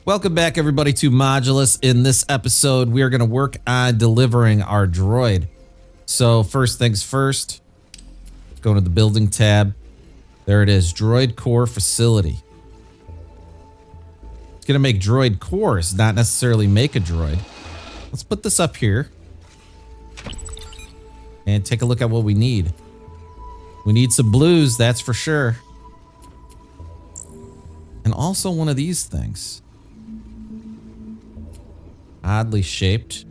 Welcome back, everybody, to Modulus. In this episode, we are going to work on delivering our droid. So first things first, go to the building tab. There it is, droid core facility. It's going to make droid cores, not necessarily make a droid. Let's put this up here and take a look at what we need. We need some blues, that's for sure. And also one of these things. Oddly shaped.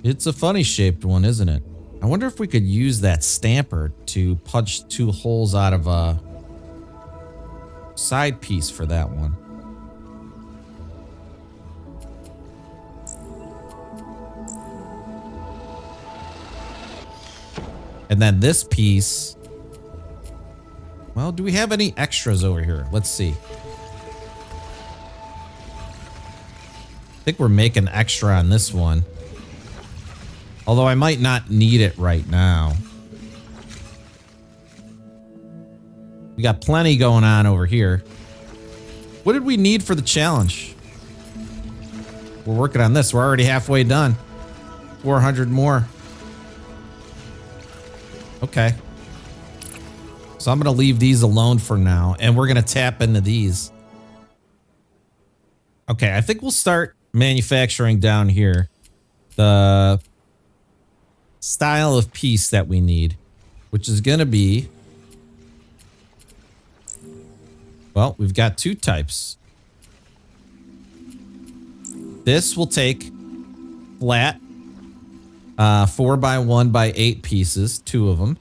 It's a funny shaped one, isn't it? I wonder if we could use that stamper to punch two holes out of a side piece for that one. And then this piece. Well, do we have any extras over here? Let's see. I think we're making extra on this one. Although I might not need it right now. We got plenty going on over here. What did we need for the challenge? We're working on this. We're already halfway done. 400 more. Okay. So I'm going to leave these alone for now. And we're going to tap into these. Okay, I think we'll start manufacturing down here the style of piece that we need, which is going to be, well, we've got two types. This will take flat 4x1x8 pieces, two of them.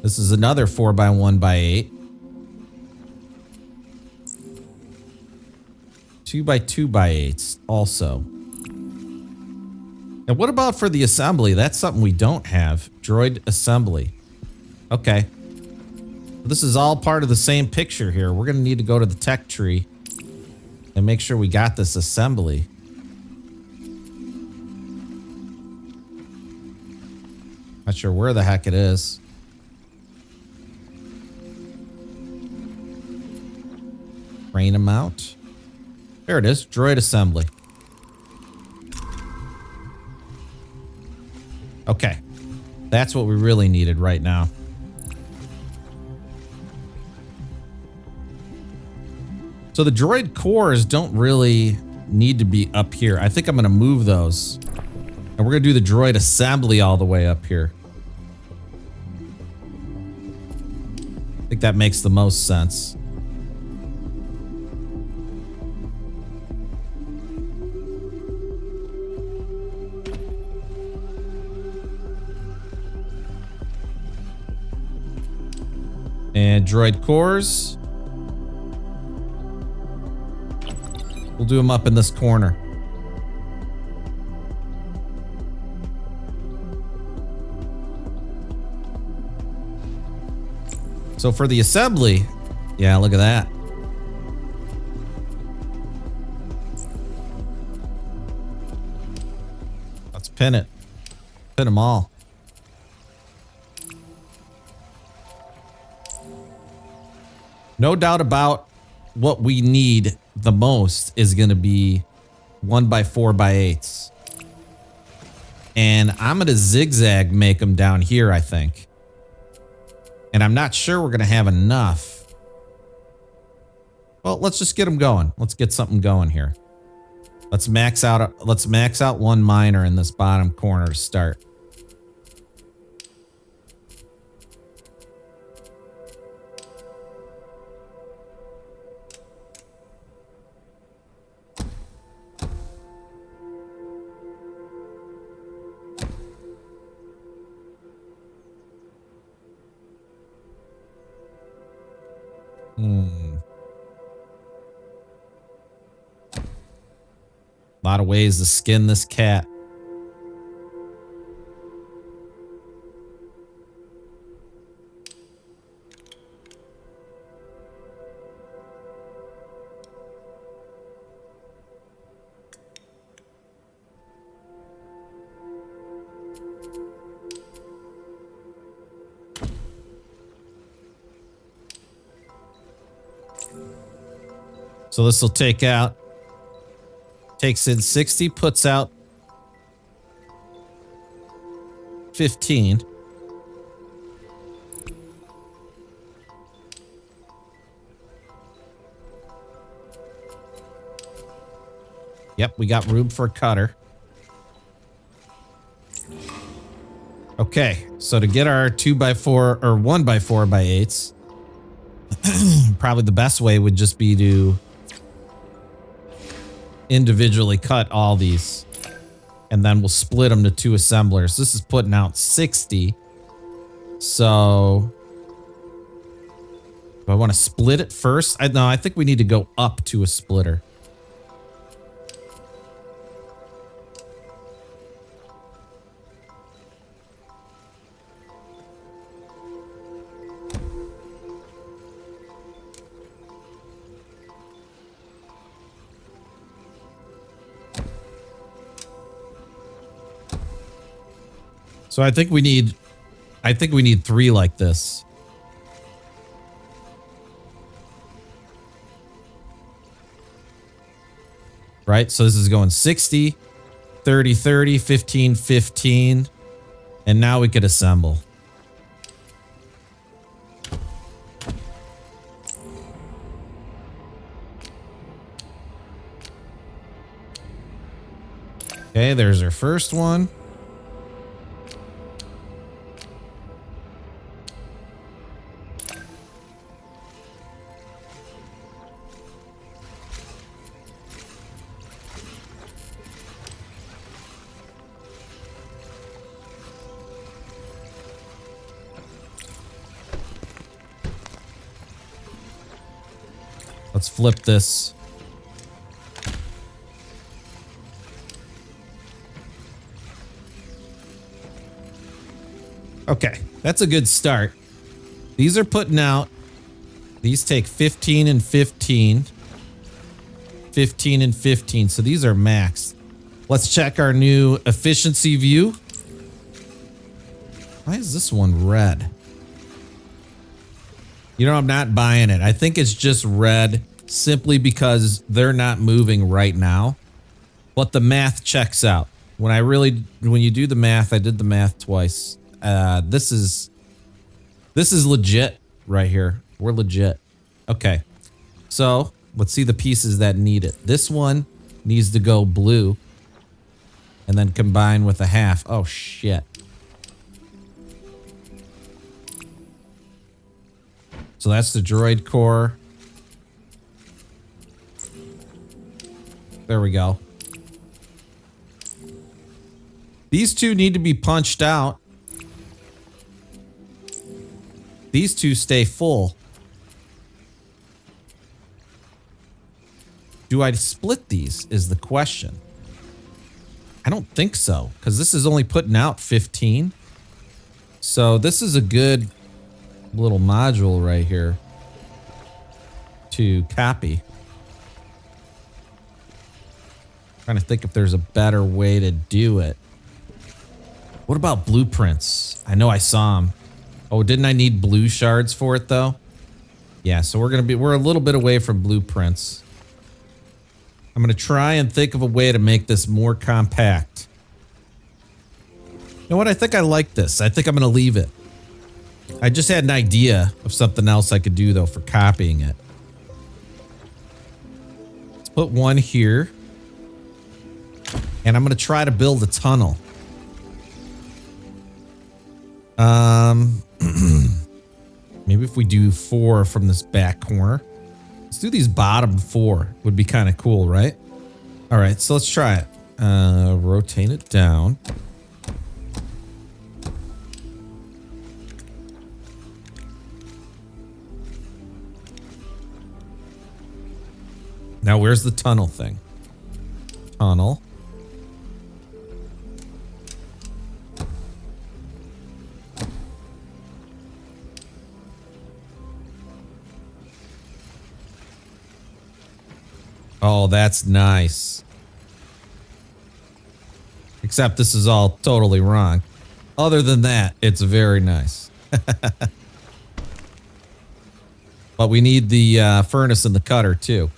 This is another 4x1x8. 2x2x8s also. And what about for the assembly? That's something we don't have. Droid assembly. Okay. This is all part of the same picture here. We're going to need to go to the tech tree and make sure we got this assembly. Not sure where the heck it is. Crane them out. There it is, droid assembly. Okay, that's what we really needed right now. So the droid cores don't really need to be up here. I think I'm gonna move those. And we're gonna do the droid assembly all the way up here. I think that makes the most sense. And droid cores. We'll do them up in this corner. So for the assembly, yeah, look at that. Let's pin it. Pin them all. No doubt about what we need the most is going to be 1x4x8s. And I'm going to zigzag make them down here, I think. And I'm not sure we're going to have enough. Well, let's just get them going. Let's get something going here. Let's max out one miner in this bottom corner to start. A lot of ways to skin this cat. So this will takes in 60, puts out 15. Yep, we got room for a cutter. Okay, so to get our 2x4 or 1x4x8s, probably the best way would just be to individually cut all these, and then we'll split them to 2 assemblers. This is putting out 60. So do I want to split it first? No, I think we need to go up to a splitter. So I think we need 3 like this. Right? So this is going 60, 30, 30, 15, 15. And now we could assemble. Okay, there's our first one. Let's flip this. Okay, that's a good start. These are putting out, these take 15 and 15. 15 and 15, so these are maxed. Let's check our new efficiency view. Why is this one red? You know, I'm not buying it. I think it's just red simply because they're not moving right now. But the math checks out. When you do the math, I did the math twice. This is legit right here. We're legit. Okay. So let's see the pieces that need it. This one needs to go blue and then combine with a half. Oh, shit. So that's the droid core. There we go. These two need to be punched out. These two stay full. Do I split these is the question. I don't think so, because this is only putting out 15. So this is a good little module right here to copy. Trying to think if there's a better way to do it. What about blueprints? I know I saw them. Oh, didn't I need blue shards for it though? Yeah, so we're a little bit away from blueprints. I'm gonna try and think of a way to make this more compact. You know what? I think I like this. I think I'm gonna leave it. I just had an idea of something else I could do though for copying it. Let's put one here. And I'm gonna try to build a tunnel. Maybe if we do 4 from this back corner. Let's do these bottom 4. Would be kind of cool, right? All right, so let's try it. Rotate it down. Now, where's the tunnel thing? Tunnel. Oh, that's nice. Except this is all totally wrong. Other than that, it's very nice. But we need the furnace and the cutter too.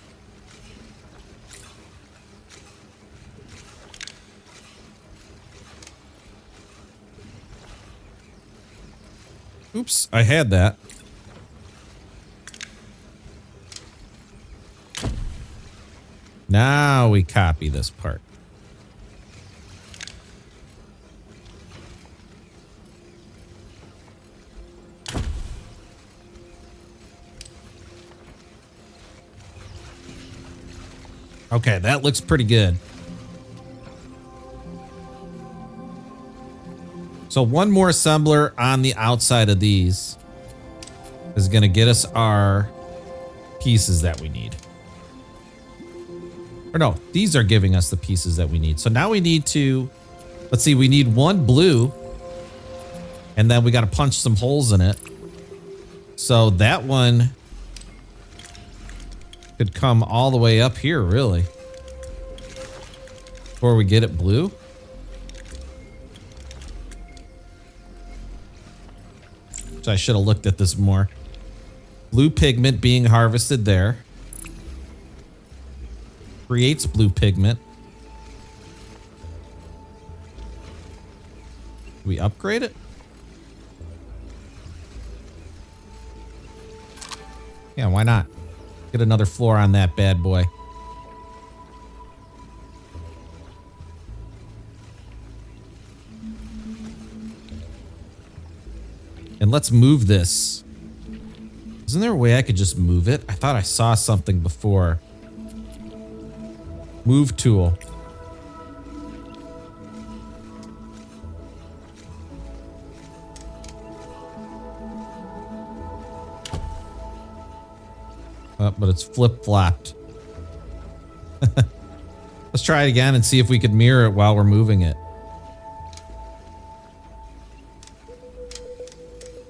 Oops, I had that. Now we copy this part. Okay, that looks pretty good. So one more assembler on the outside of these is going to get us our pieces that we need. Or no, these are giving us the pieces that we need. So now we need to, let's see, we need one blue. And then we got to punch some holes in it. So that one could come all the way up here, really. Before we get it blue. So I should have looked at this more. Blue pigment being harvested there. Creates blue pigment. Do we upgrade it? Yeah, why not? Get another floor on that bad boy. And let's move this. Isn't there a way I could just move it? I thought I saw something before. Move tool. But it's flip-flopped. Let's try it again and see if we could mirror it while we're moving it.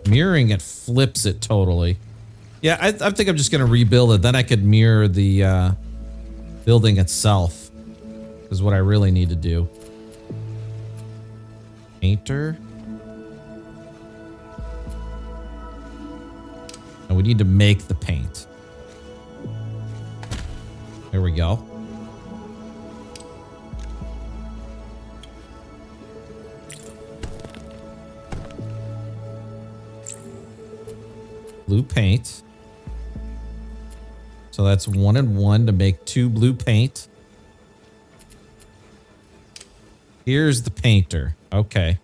Mirroring it flips it totally. Yeah, I think I'm just going to rebuild it. Then I could mirror the building itself. Is what I really need to do. Painter. And we need to make the paint. There we go. Blue paint. So that's 1 and 1 to make 2 blue paint. Here's the painter. Okay.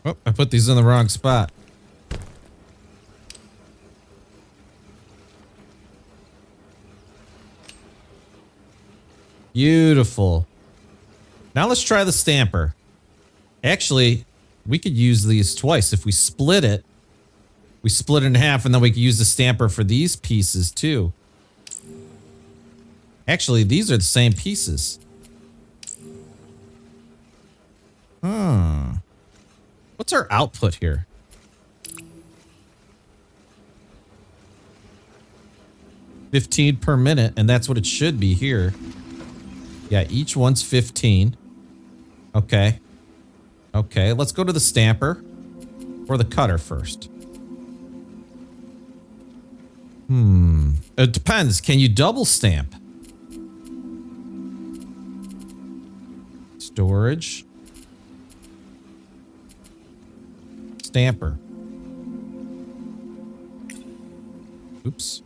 Oh, I put these in the wrong spot. Beautiful. Now let's try the stamper. Actually, we could use these twice. If we split it, we split it in half, and then we could use the stamper for these pieces too. Actually, these are the same pieces. What's our output here? $15 per minute, and that's what it should be here. Yeah, each one's 15. Okay. Okay, let's go to the stamper or the cutter first. It depends. Can you double stamp? Storage. Stamper. Oops.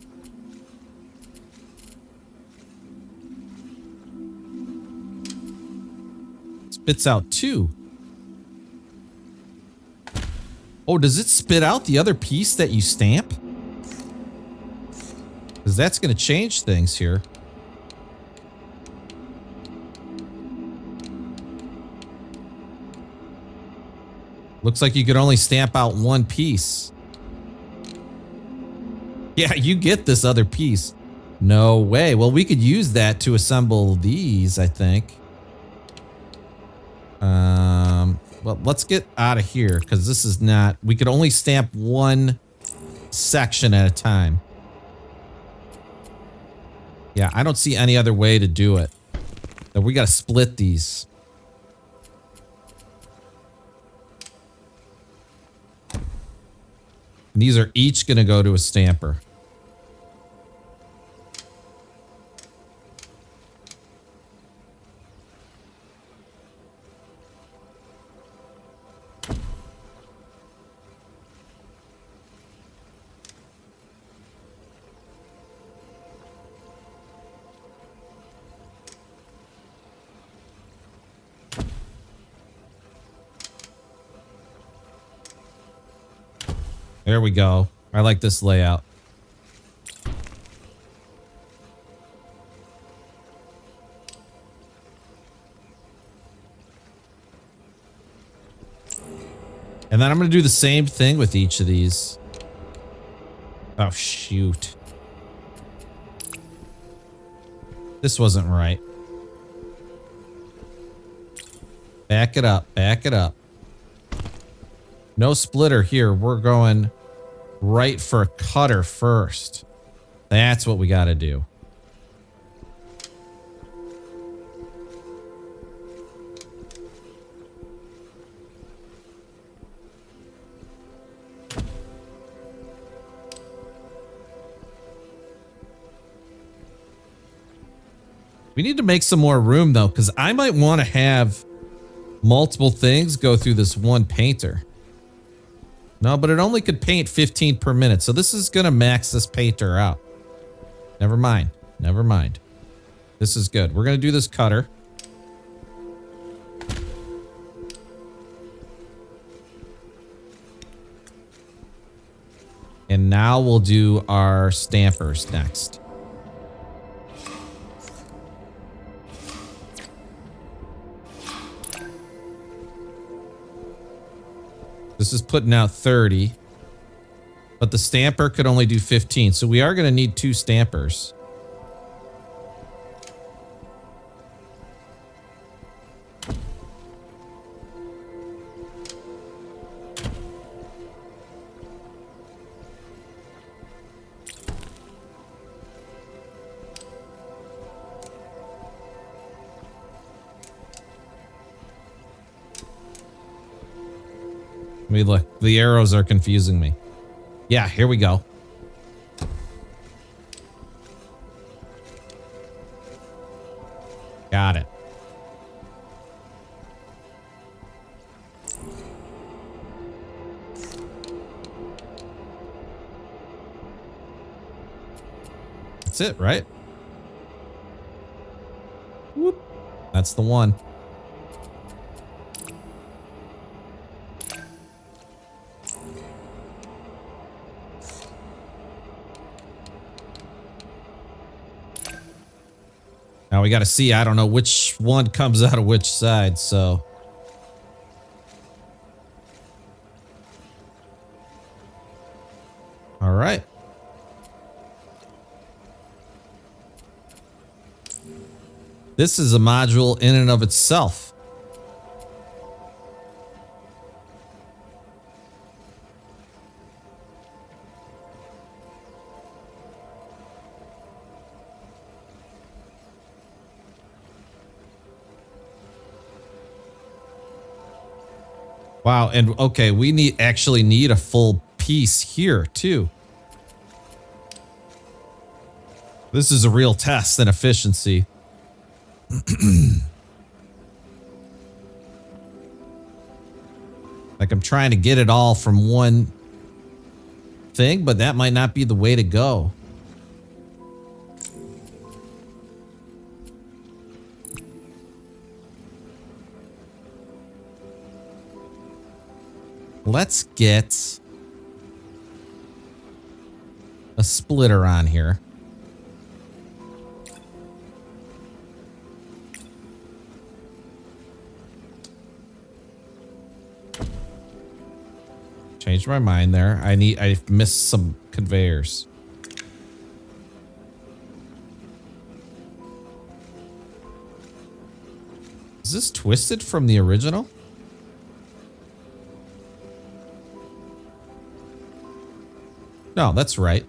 Spits out 2. Oh, does it spit out the other piece that you stamp? Because that's going to change things here. Looks like you could only stamp out 1 piece. Yeah, you get this other piece. No way. Well, we could use that to assemble these, I think. Well, let's get out of here because this is not... We could only stamp one section at a time. Yeah, I don't see any other way to do it. We got to split these. And these are each going to go to a stamper. There we go. I like this layout. And then I'm going to do the same thing with each of these. Oh, shoot. This wasn't right. Back it up. Back it up. No splitter here. We're going right for a cutter first. That's what we got to do. We need to make some more room, though, because I might want to have multiple things go through this one painter. No, but it only could paint 15 per minute, so this is going to max this painter out. Never mind. Never mind. This is good. We're going to do this cutter. And now we'll do our stampers next. This is putting out 30. But the stamper could only do 15. So we are going to need 2 stampers. I mean, look, the arrows are confusing me. Yeah, here we go. Got it. That's it, right? Whoop. That's the one. Now we got to see, I don't know which one comes out of which side, so. All right. This is a module in and of itself. Wow, and okay, we actually need a full piece here too. This is a real test in efficiency. Like I'm trying to get it all from one thing, but that might not be the way to go. Let's get a splitter on here. Changed my mind there. I missed some conveyors. Is this twisted from the original? No, that's right.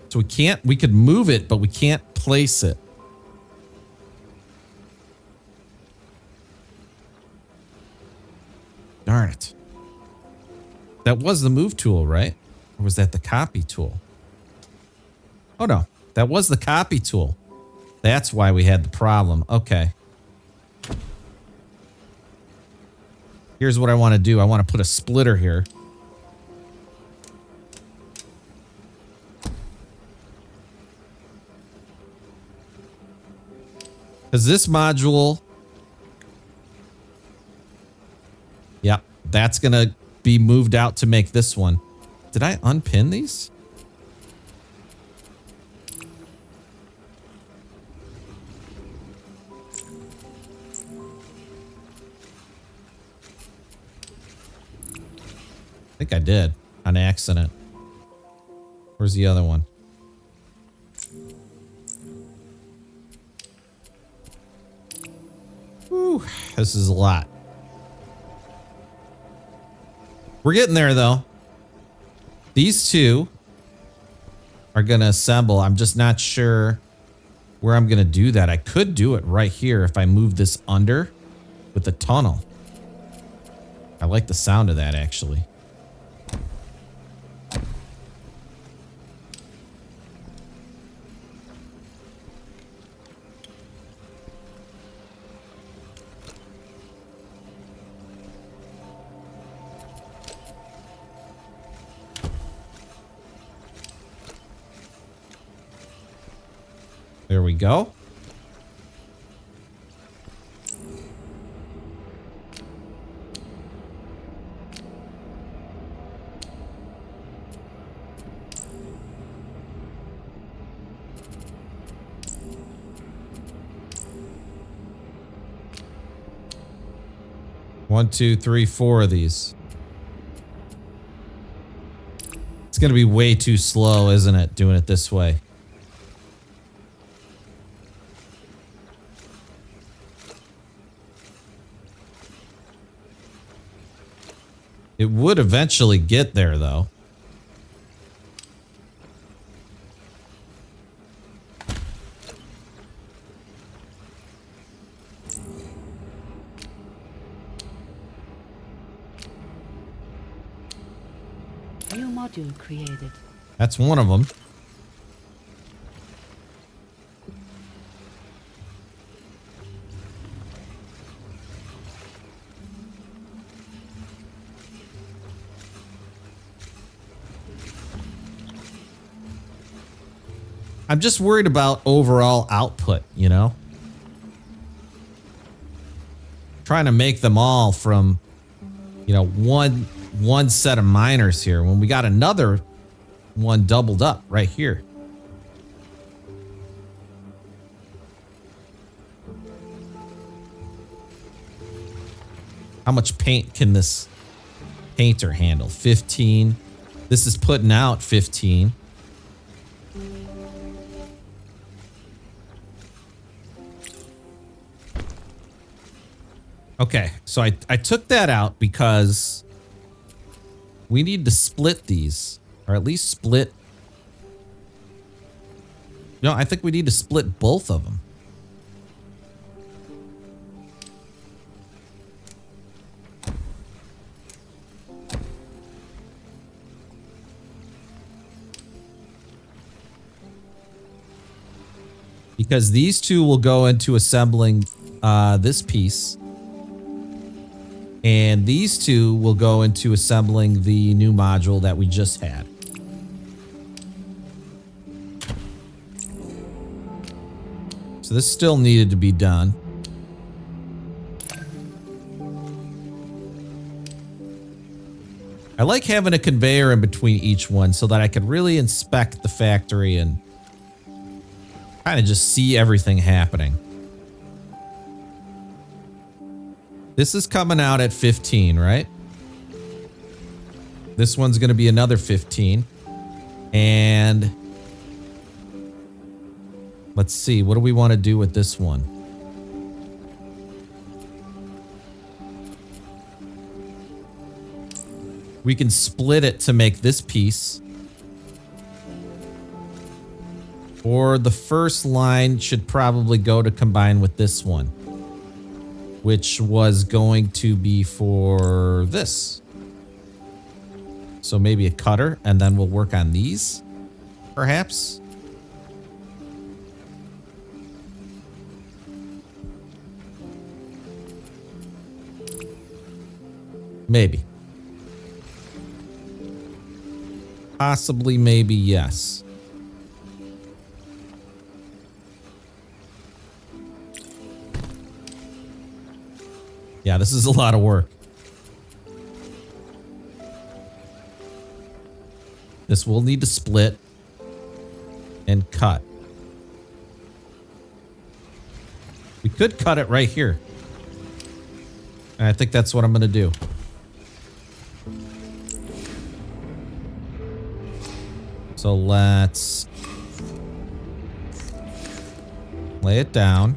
So we could move it, but we can't place it. Darn it. That was the move tool, right? Or was that the copy tool? Oh no, that was the copy tool. That's why we had the problem. Okay. Here's what I want to do. I want to put a splitter here. Because this module... Yep, that's going to be moved out to make this one. Did I unpin these? I think I did on accident. Where's the other one? Whew, this is a lot. We're getting there though. These two are going to assemble. I'm just not sure where I'm going to do that. I could do it right here if I move this under with the tunnel. I like the sound of that actually. There we go. One, two, three, four of these. It's going to be way too slow, isn't it, doing it this way? It would eventually get there, though. New module created. That's one of them. I'm just worried about overall output, you know? Trying to make them all from, you know, one set of miners here when we got another one doubled up right here. How much paint can this painter handle? 15. This is putting out 15. Okay, so I took that out because we need to split these, or at least split. No, I think we need to split both of them. Because these two will go into assembling this piece. And these two will go into assembling the new module that we just had. So this still needed to be done. I like having a conveyor in between each one so that I can really inspect the factory and kind of just see everything happening. This is coming out at 15, right? This one's going to be another 15. And Let's see. What do we want to do with this one? We can split it to make this piece. Or the first line should probably go to combine with this one, which was going to be for this. So maybe a cutter, and then we'll work on these, perhaps. Maybe. Possibly, maybe, yes. Yeah, this is a lot of work. This will need to split and cut. We could cut it right here. And I think that's what I'm going to do. So let's lay it down.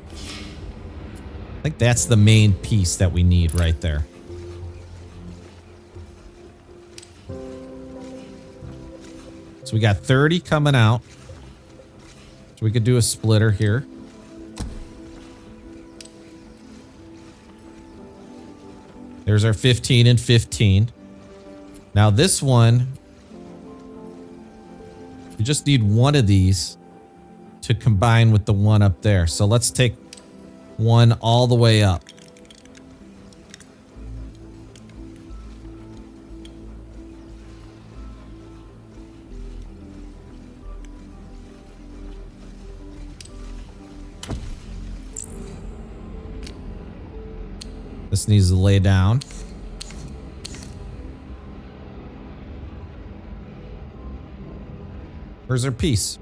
I think that's the main piece that we need right there. So we got 30 coming out. So we could do a splitter here. There's our 15 and 15. Now this one, we just need one of these to combine with the one up there. So let's take one all the way up. This needs to lay down. Where's our piece?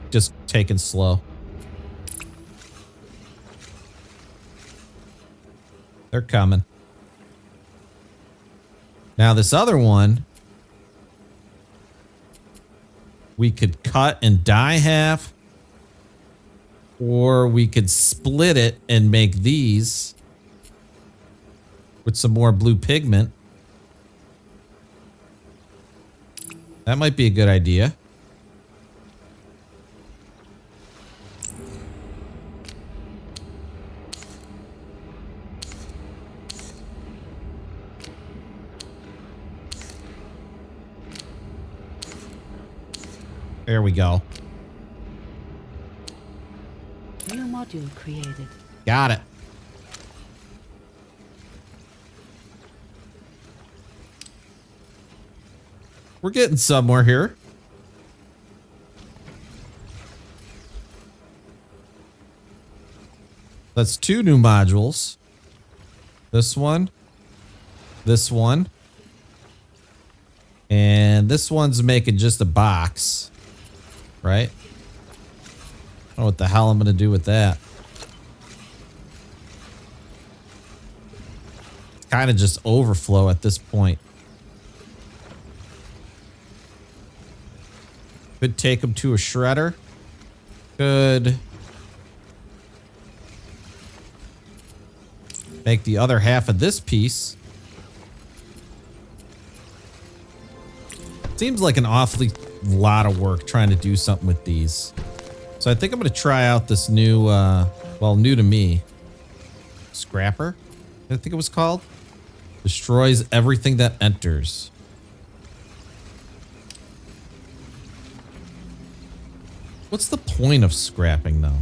Just taking slow. They're coming. Now this other one, we could cut and die half, or we could split it and make these with some more blue pigment. That might be a good idea. There we go. New module created. Got it. We're getting somewhere here. That's 2 new modules. This one. This one. And this one's making just a box. Right? I don't know what the hell I'm going to do with that. It's kind of just overflow at this point. Could take them to a shredder. Could make the other half of this piece. Seems like an awfully lot of work trying to do something with these. So I think I'm going to try out this new, well, new to me, Scrapper, I think it was called. Destroys everything that enters. What's the point of scrapping, though?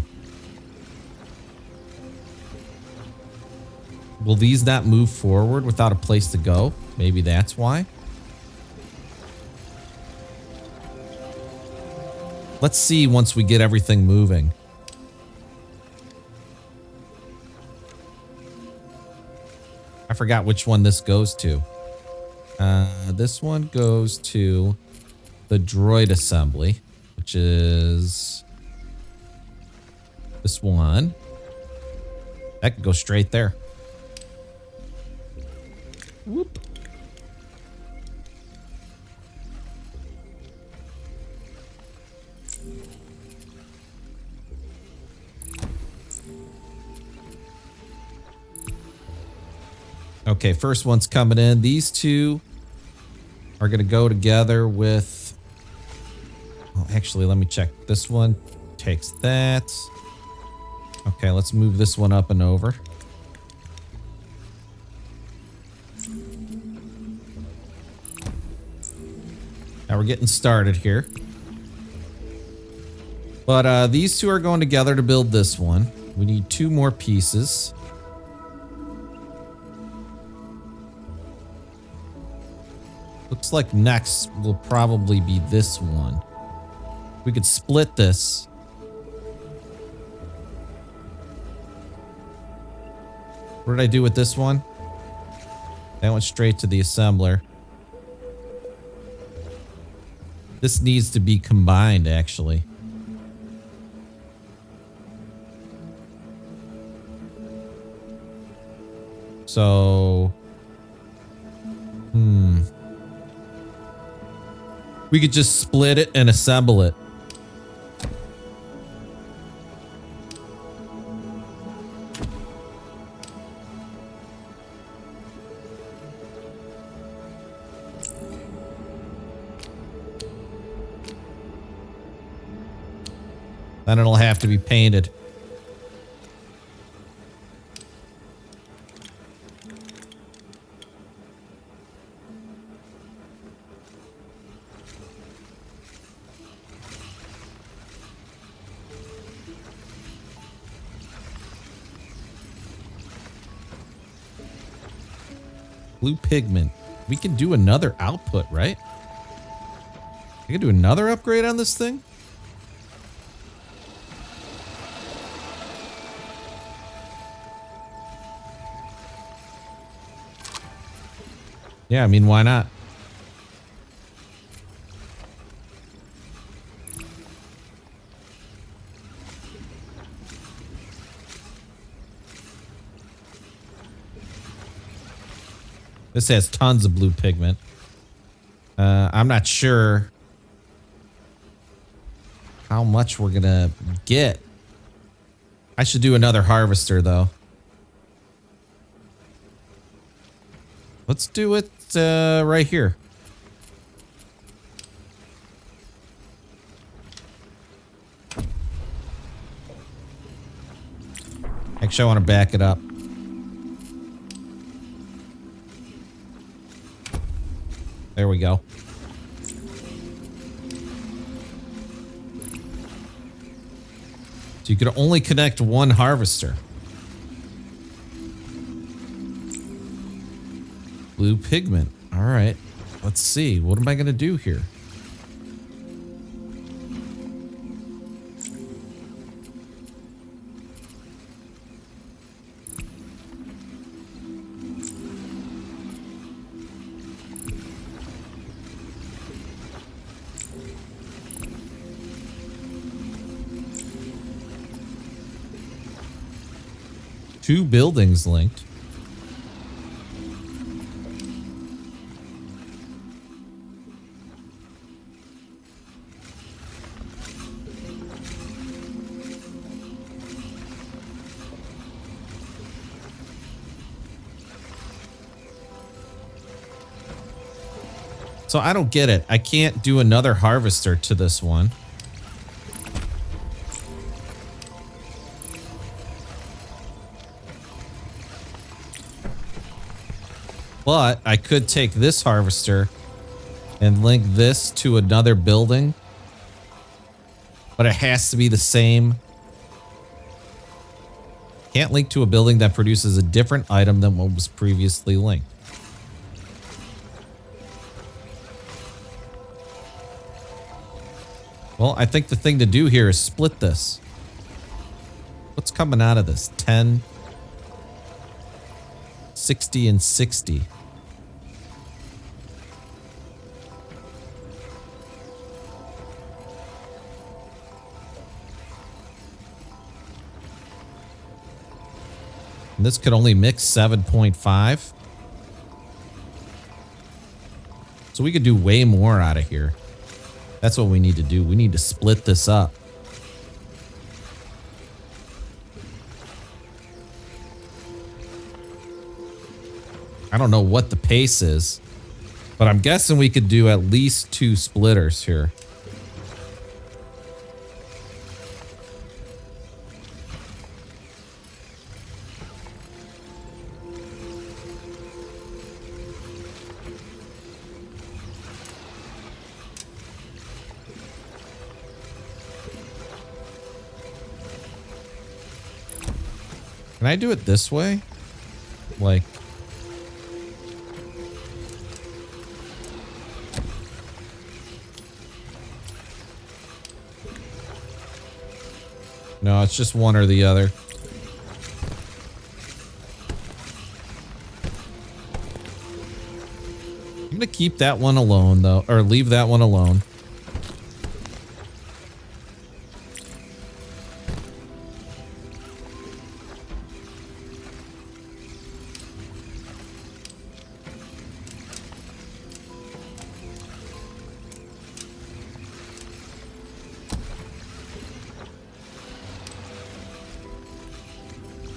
Will these not move forward without a place to go? Maybe that's why. Let's see once we get everything moving. I forgot which one this goes to. This one goes to the droid assembly, which is this one. That could go straight there. Whoop. Okay, first one's coming in. These two are going to go together with... Oh, actually, let me check. This one takes that. Okay, let's move this one up and over. Now we're getting started here. But these two are going together to build this one. We need 2 more pieces. Looks like next will probably be this one. We could split this. What did I do with this one? That went straight to the assembler. This needs to be combined, actually. So... We could just split it and assemble it. Then it'll have to be painted. Blue pigment. We can do another output, right? We can do another upgrade on this thing? Yeah, I mean, why not? This has tons of blue pigment. I'm not sure how much we're gonna get. I should do another harvester, though. Let's do it right here. Actually, I want to back it up. There we go. So you could only connect one harvester. Blue pigment. All right. Let's see. What am I going to do here? Two buildings linked. So I don't get it. I can't do another harvester to this one. But I could take this harvester and link this to another building. But it has to be the same. Can't link to a building that produces a different item than what was previously linked. Well, I think the thing to do here is split this. What's coming out of this? 10, 60, and 60. And this could only mix 7.5. So we could do way more out of here. That's what we need to do. We need to split this up. I don't know what the pace is, but I'm guessing we could do at least 2 splitters here. Can I do it this way? Like... No, it's just one or the other. I'm gonna keep that one alone, though. Or leave that one alone.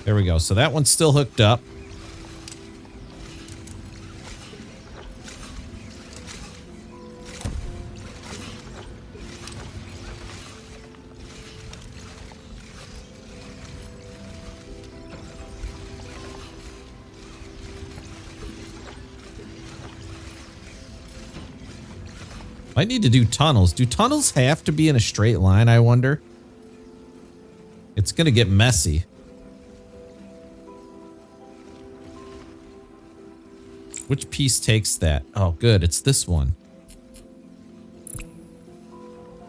There we go. So that one's still hooked up. I need to do tunnels. Do tunnels have to be in a straight line, I wonder? It's going to get messy. Which piece takes that? Oh, good. It's this one.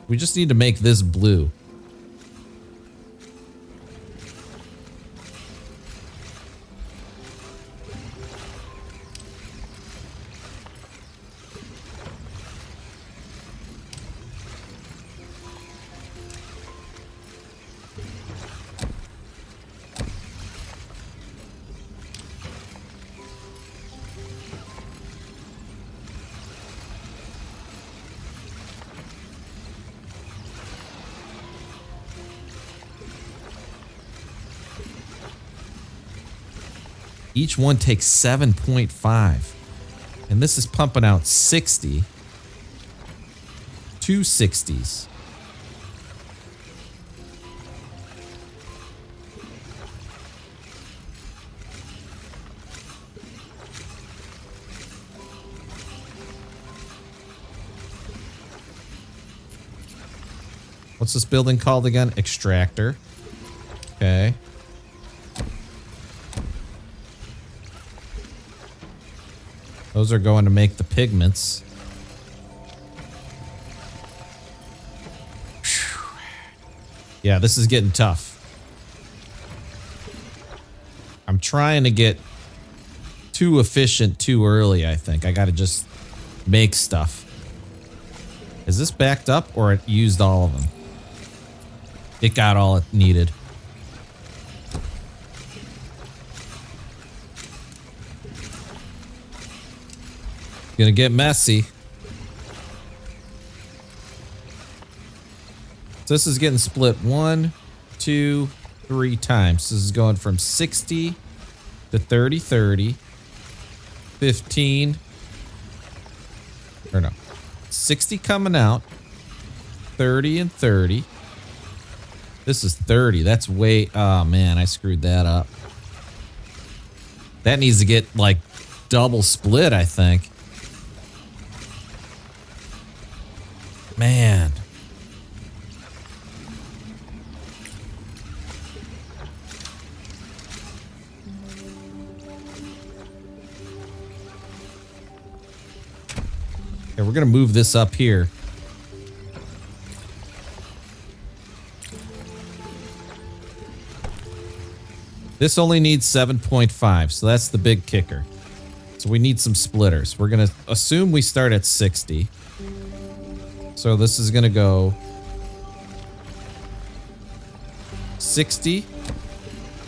We just need to make this blue. Each one takes 7.5. And this is pumping out 60. 2 60s. What's this building called again? Extractor. Okay. Those are going to make the pigments. Yeah, this is getting tough. I'm trying to get too efficient too early, I think. I got to just make stuff. Is this backed up or it used all of them? It got all it needed. Gonna get messy. So this is getting split 1, 2, 3 times. This is going from 60 to 30, 30, 15, or no, 60 coming out, 30 and 30. This is 30. That's way, oh man, I screwed that up. That needs to get like double split, I think. Man. Okay, we're going to move this up here. This only needs 7.5, so that's the big kicker. So we need some splitters. We're going to assume we start at 60. So this is going to go 60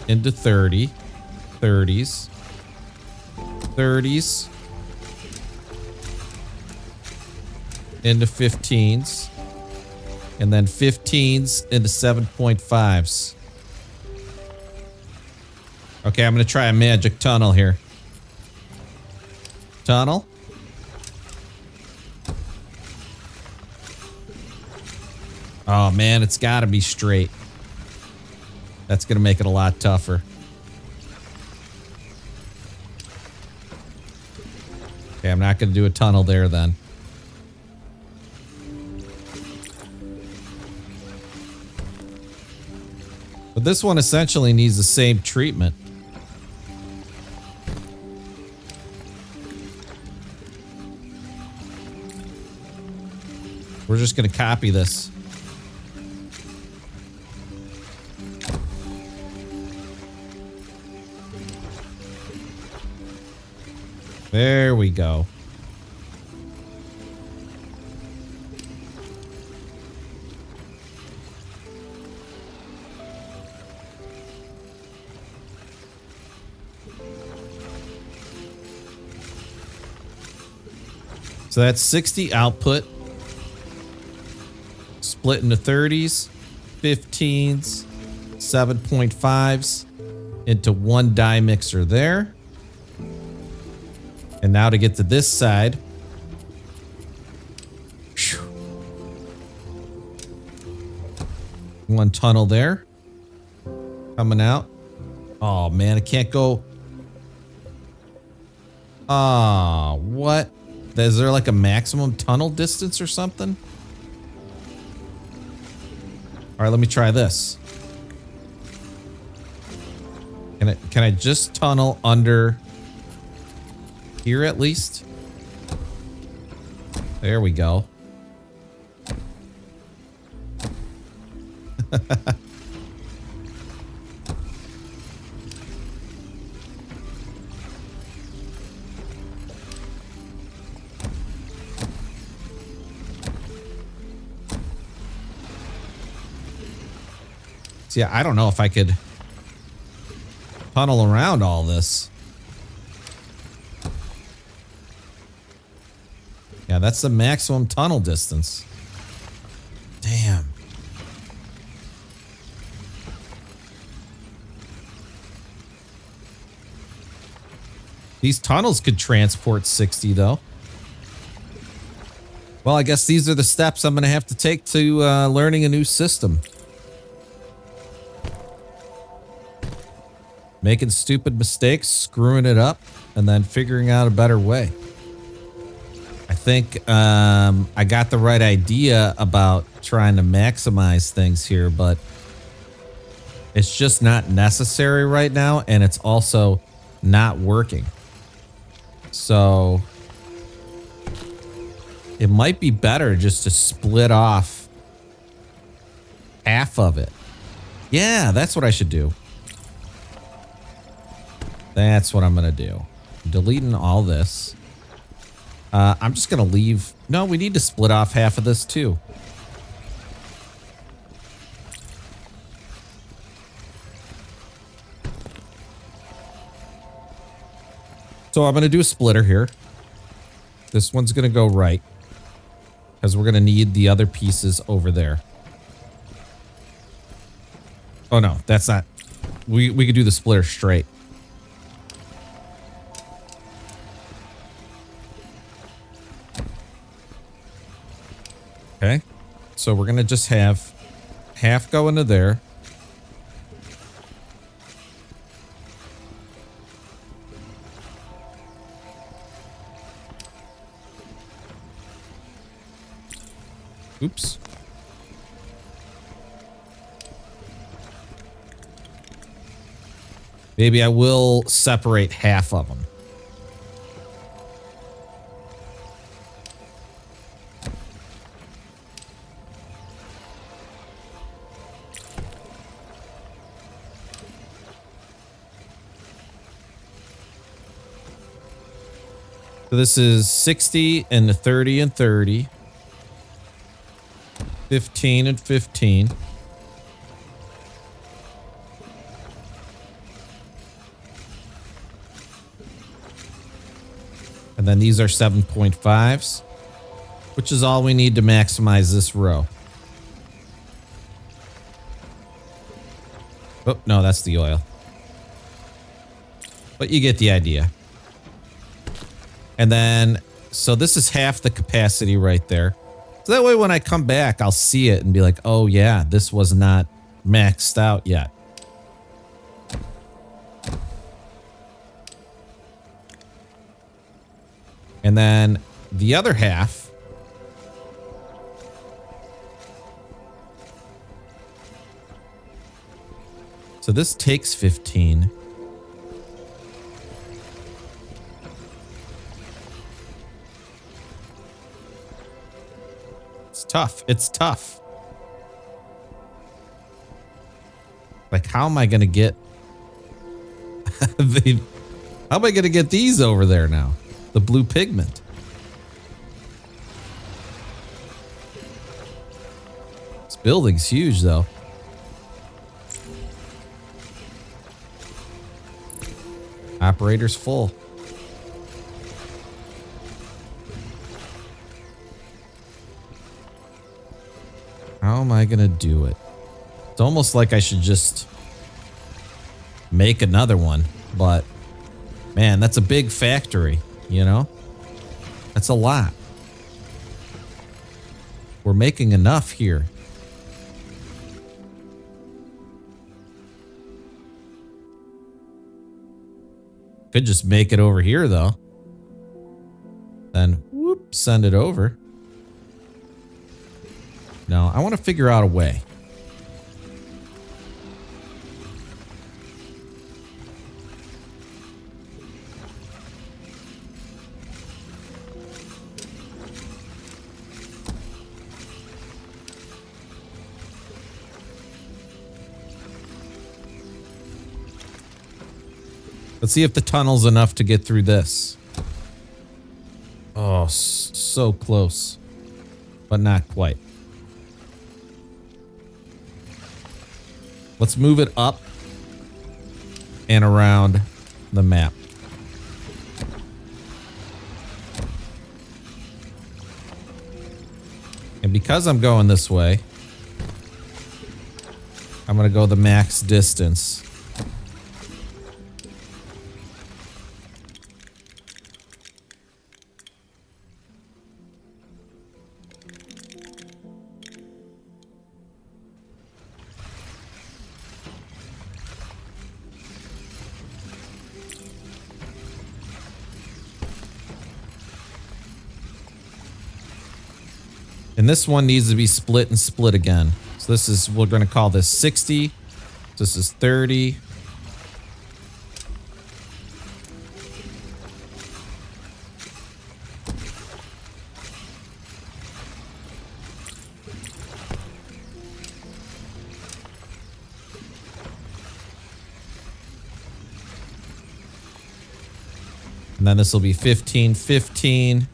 into 30, 30s, 30s into 15s, and then 15s into 7.5s. Okay, I'm going to try a magic tunnel here. Tunnel. Oh man, it's got to be straight. That's going to make it a lot tougher. Okay, I'm not going to do a tunnel there then. But this one essentially needs the same treatment. We're just going to copy this. There we go. So that's 60 output. Split into 30s, 15s, 7.5s into one die mixer there. And now to get to this side. One tunnel there. Coming out. Oh man, I can't go. Ah, what? Is there like a maximum tunnel distance or something? All right, let me try this. Can I just tunnel under here at least? There we go. See, I don't know if I could tunnel around all this. Yeah, that's the maximum tunnel distance. Damn. These tunnels could transport 60 though. Well, I guess these are the steps I'm going to have to take to learning a new system. Making stupid mistakes, screwing it up, and then figuring out a better way. I think I got the right idea about trying to maximize things here, but it's just not necessary right now, and it's also not working. So it might be better just to split off half of it. Yeah, that's what I should do. That's what I'm going to do. Deleting all this. I'm just going to leave. No, we need to split off half of this too. So I'm going to do a splitter here. This one's going to go right, because we're going to need the other pieces over there. Oh, no, that's not. We could do the splitter straight. Okay, so we're going to just have half go into there. Oops. Maybe I will separate half of them. So this is 60 and 30 and 30. 15 and 15. And then these are 7.5s, which is all we need to maximize this row. Oh, no, that's the oil. But you get the idea. And then, so this is half the capacity right there. So that way when I come back, I'll see it and be like, oh yeah, this was not maxed out yet. And then the other half, so this takes 15. It's tough. It's tough. Like, how am I going to get how am I going to get these over there now? The blue pigment. This building's huge, though. Operator's full. How am I going to do it? It's almost like I should just make another one, but man, that's a big factory, you know? That's a lot. We're making enough here. Could just make it over here, though. Then, whoop, send it over. No, I want to figure out a way. Let's see if the tunnel's enough to get through this. Oh, so close. But not quite. Let's move it up and around the map. And because I'm going this way, I'm going to go the max distance. And this one needs to be split and split again. So this is, we're going to call this 60. This is 30. And then this will be 15, 15.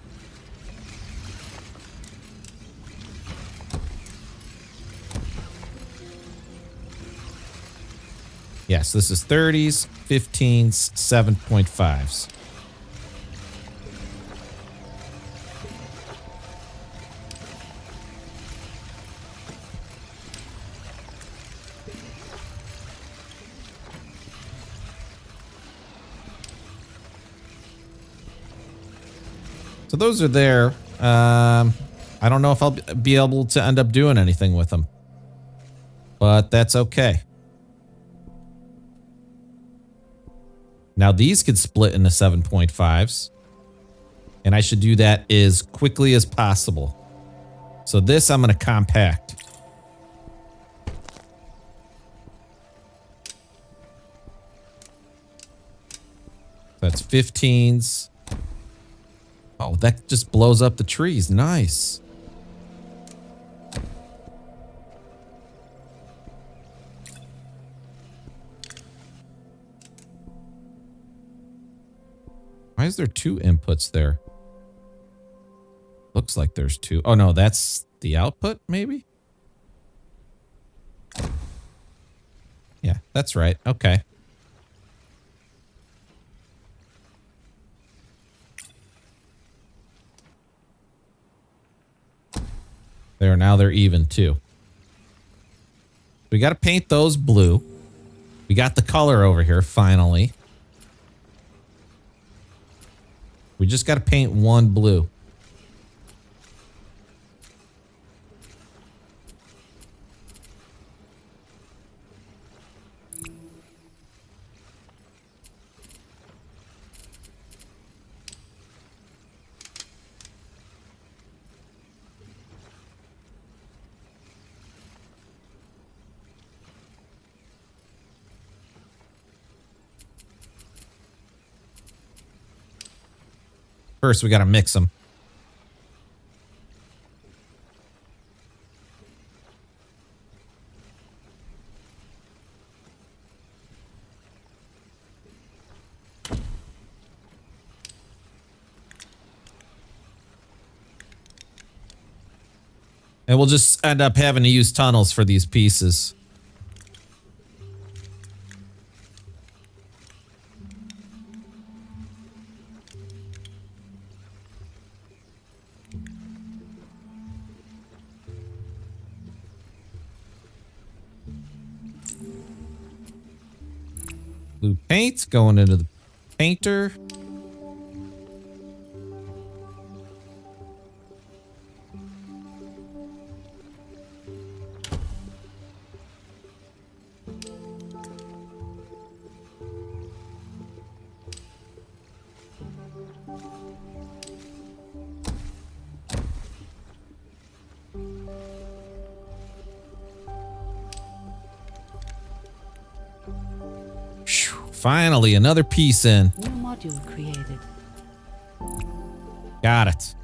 Yes, this is 30s, 15s, 7.5s. So those are there. I don't know if I'll be able to end up doing anything with them, but that's okay. Now these could split into 7.5s, and I should do that as quickly as possible. So this I'm going to compact. That's 15s. Oh, that just blows up the trees. Nice. Why is there two inputs there? Looks like there's two. Oh, no, that's the output, maybe? Yeah, that's right. Okay. There, now they're even too. We got to paint those blue. We got the color over here, finally. We just got to paint one blue. First, we got to mix them. And we'll just end up having to use tunnels for these pieces. Blue paint going into the painter. Finally, another piece in. New module created. Got it.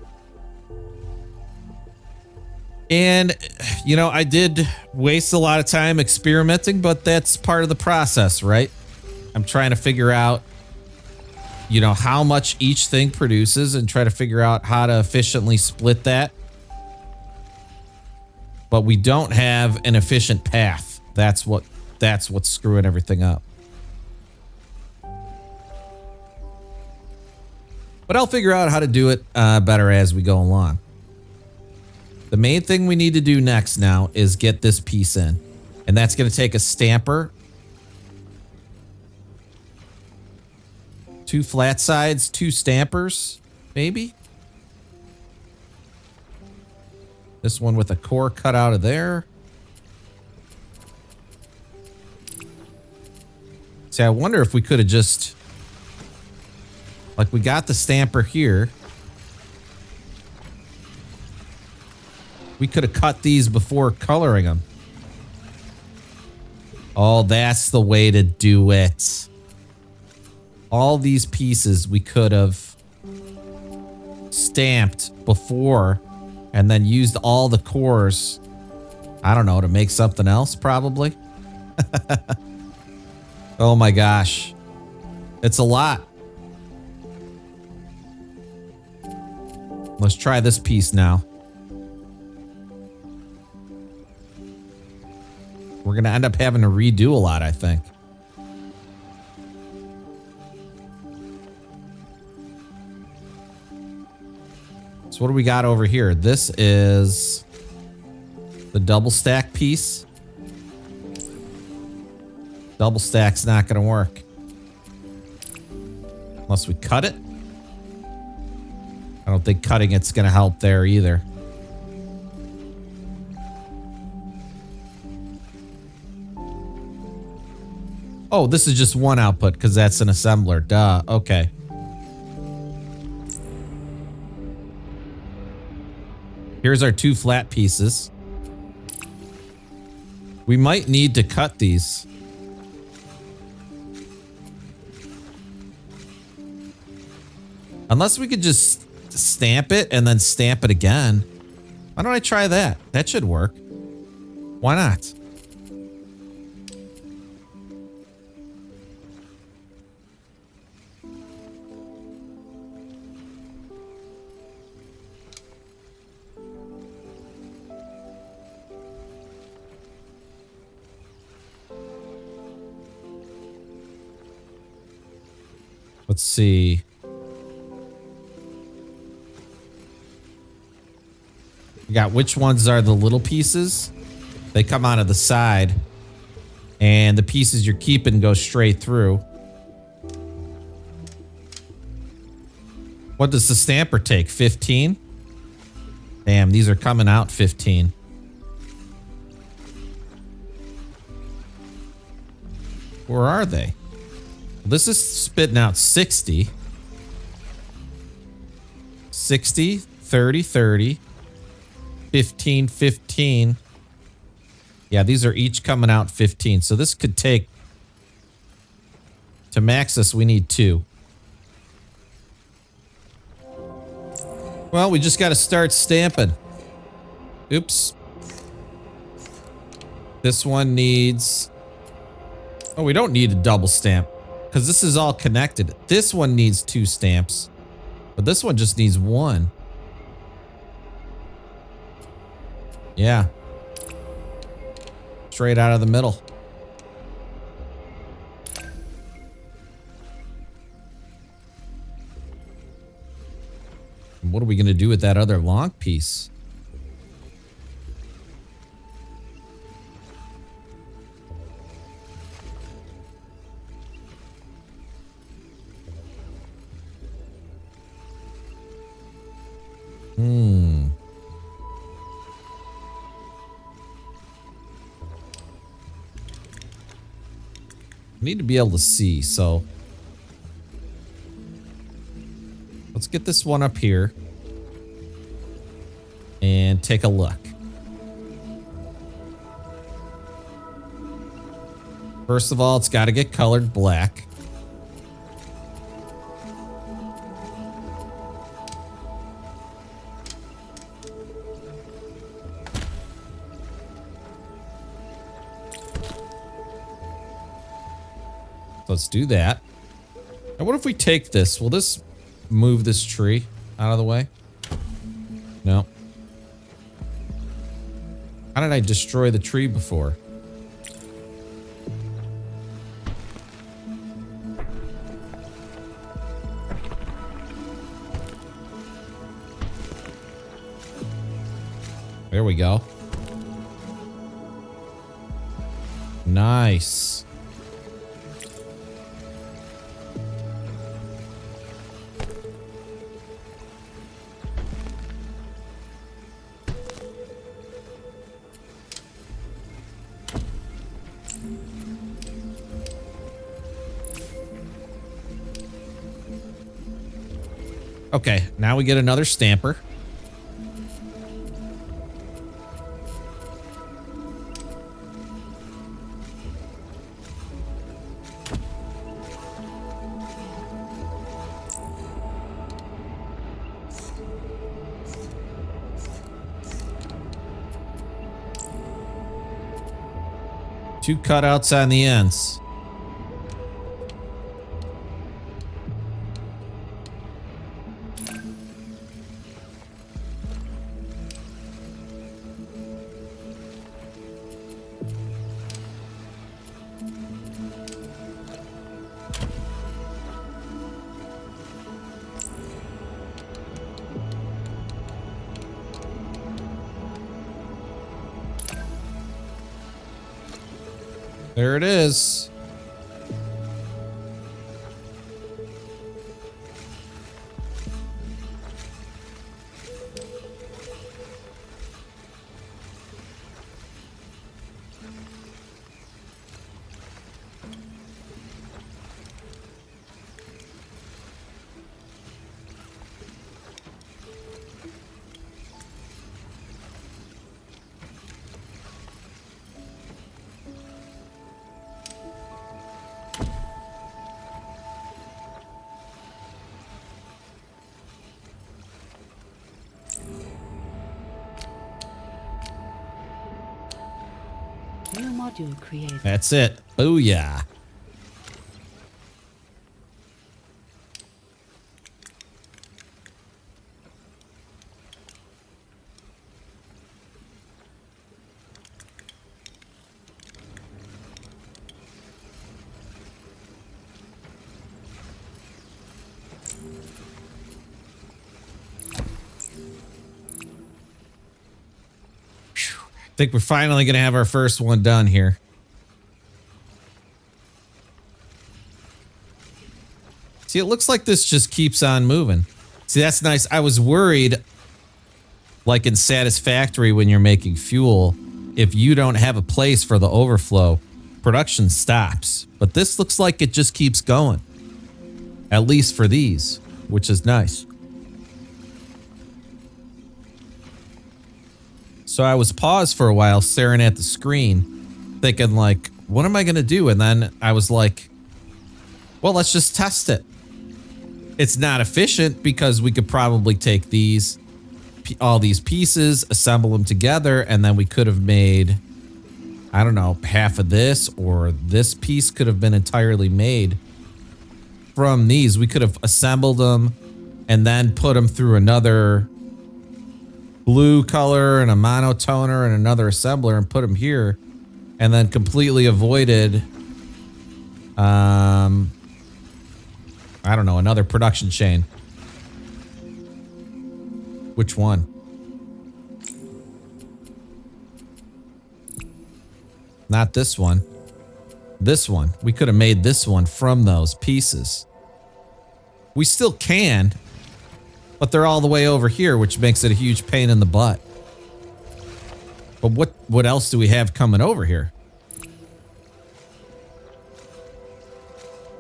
And, you know, I did waste a lot of time experimenting, but that's part of the process, right? I'm trying to figure out, you know, how much each thing produces and try to figure out how to efficiently split that. But we don't have an efficient path. That's what's screwing everything up. But I'll figure out how to do it better as we go along. The main thing we need to do next now is get this piece in. And that's going to take a stamper. 2 flat sides, 2 stampers, maybe. This one with a core cut out of there. See, I wonder if we could have just... Like, we got the stamper here. We could have cut these before coloring them. Oh, that's the way to do it. All these pieces we could have stamped before and then used all the cores, I don't know, to make something else, probably. Oh my gosh. It's a lot. Let's try this piece now. We're going to end up having to redo a lot, I think. So what do we got over here? This is the double stack piece. Double stack's not going to work. Unless we cut it. I don't think cutting it's going to help there either. Oh, this is just one output because that's an assembler. Duh. Okay. Here's our 2 flat pieces. We might need to cut these. Unless we could just stamp it and then stamp it again. Why don't I try that? That should work. Why not? Let's see. We got which ones are the little pieces. They come out of the side. And the pieces you're keeping go straight through. What does the stamper take? 15? Damn, these are coming out 15. Where are they? This is spitting out 60. 60, 30, 30. 15, 15. Yeah, these are each coming out 15. So this could take... To max this, we need 2. Well, we just got to start stamping. Oops. This one needs... Oh, we don't need a double stamp because this is all connected. This one needs 2 stamps, but this one just needs 1. Yeah. Straight out of the middle. What are we going to do with that other long piece? I need to be able to see, so let's get this one up here and take a look. First of all, it's got to get colored black. Let's do that. And what if we take this? Will this move this tree out of the way? No. How did I destroy the tree before? There we go. Nice. Okay, now we get another stamper. Two cutouts on the ends. There it is. New module created. That's it. Booyah. I think we're finally going to have our first one done here. See, it looks like this just keeps on moving. See, that's nice. I was worried, like in Satisfactory when you're making fuel, if you don't have a place for the overflow, production stops. But this looks like it just keeps going. At least for these, which is nice. So I was paused for a while staring at the screen, thinking like, what am I going to do? And then I was like, well, let's just test it. It's not efficient because we could probably take these, all these pieces, assemble them together, and then we could have made, I don't know, half of this, or this piece could have been entirely made from these. We could have assembled them and then put them through another blue color and a monotoner and another assembler and put them here, and then completely avoided, I don't know, another production chain. Which one? Not this one. This one. We could have made this one from those pieces. We still can, but they're all the way over here, which makes it a huge pain in the butt. But what else do we have coming over here?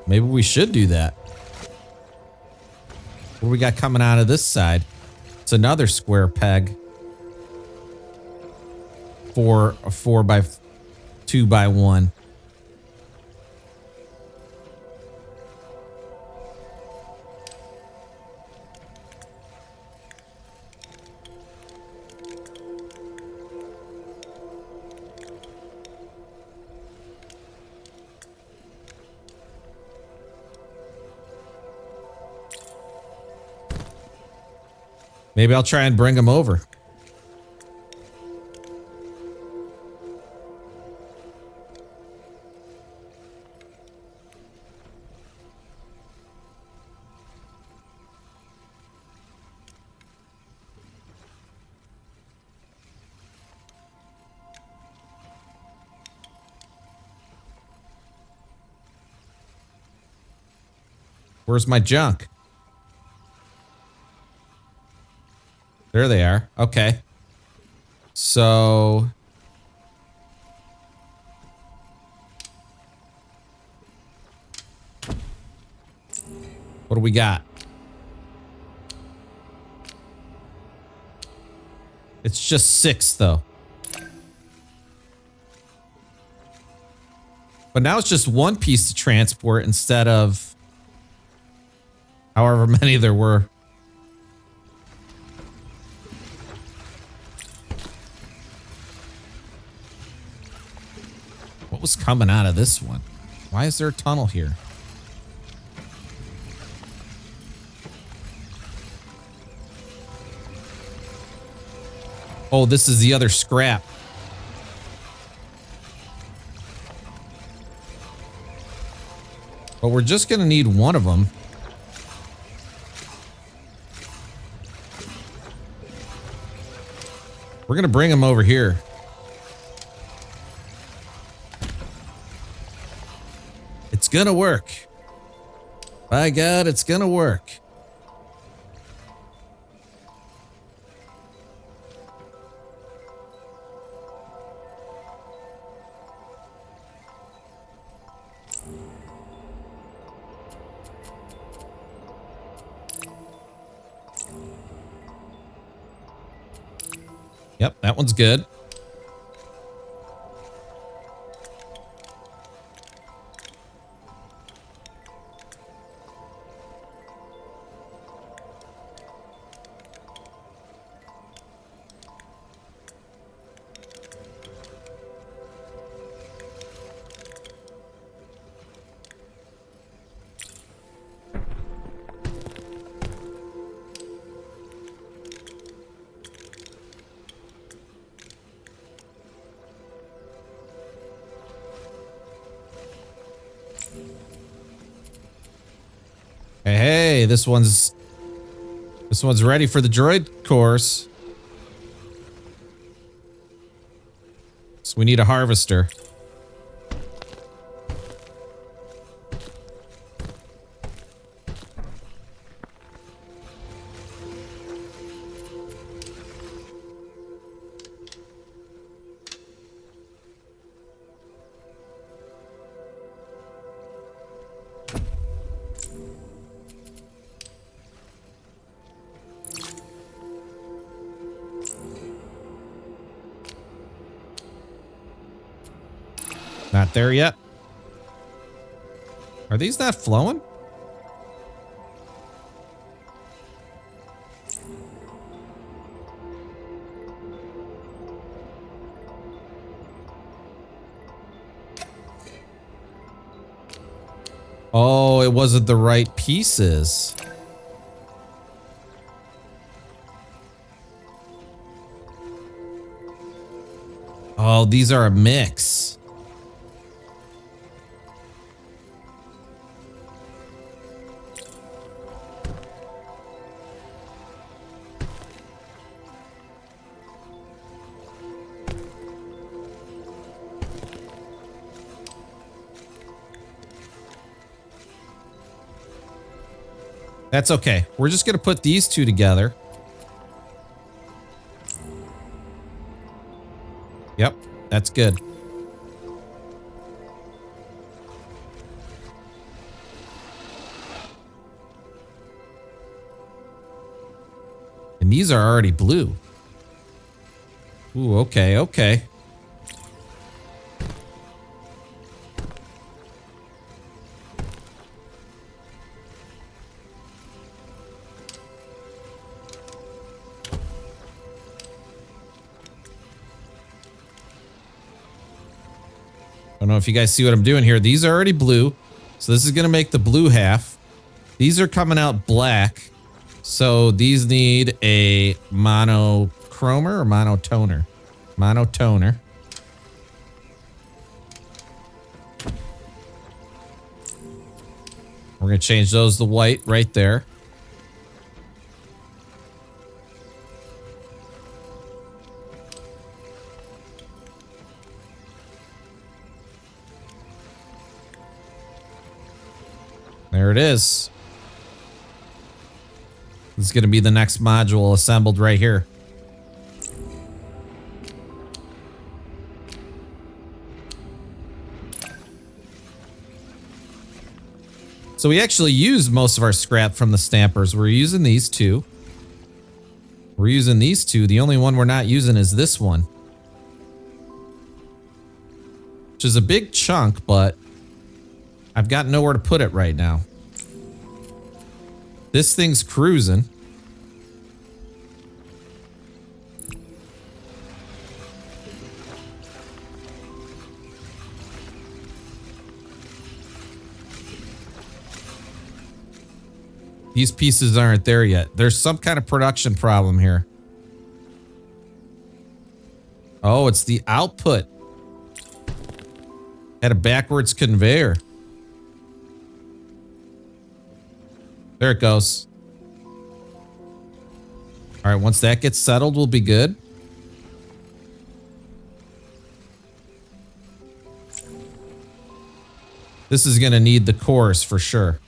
Maybe we should do that. What do we got coming out of this side? It's another square peg for a 4x2x1. Maybe I'll try and bring them over. Where's my junk? There they are. Okay. So what do we got? It's just 6 though. But now it's just one piece to transport instead of however many there were. What was coming out of this one? Why is there a tunnel here? Oh, this is the other scrap. But we're just going to need one of them. We're going to bring them over here. It's going to work. By God, it's going to work. Yep, that one's good. Hey, this one's ready for the droid course. So we need a harvester. Not there yet. Are these not flowing? Oh, it wasn't the right pieces. Oh, these are a mix. That's okay. We're just going to put these two together. Yep, that's good. And these are already blue. Ooh, okay, okay. I don't know if you guys see what I'm doing here. These are already blue. So this is going to make the blue half. These are coming out black. So these need a monochromer or monotoner? Monotoner. We're going to change those to white right there. There it is. This is going to be the next module assembled right here. So we actually used most of our scrap from the stampers. We're using these two. We're using these two. The only one we're not using is this one. Which is a big chunk, but I've got nowhere to put it right now. This thing's cruising. These pieces aren't there yet. There's some kind of production problem here. Oh, it's the output. Had a backwards conveyor. There it goes. All right, once that gets settled, we'll be good. This is going to need the cores for sure.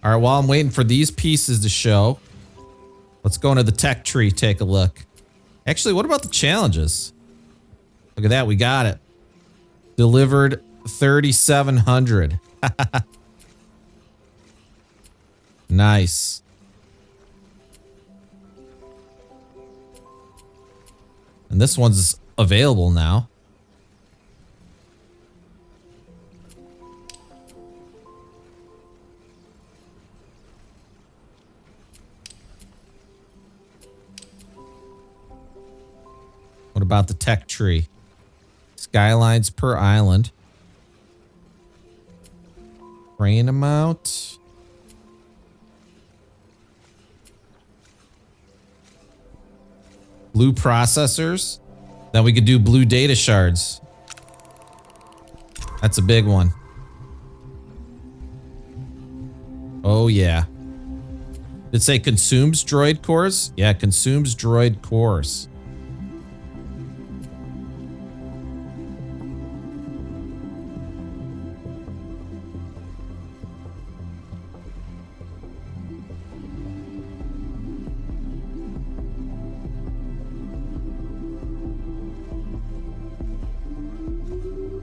All right, while I'm waiting for these pieces to show, let's go into the tech tree, take a look. Actually, what about the challenges? Look at that, we got it. Delivered 3,700. Nice. And this one's available now. What about the tech tree? Skylines per island. Crane amount. Blue processors. Then we could do blue data shards. That's a big one. Oh, yeah. Did it say consumes droid cores? Yeah, consumes droid cores.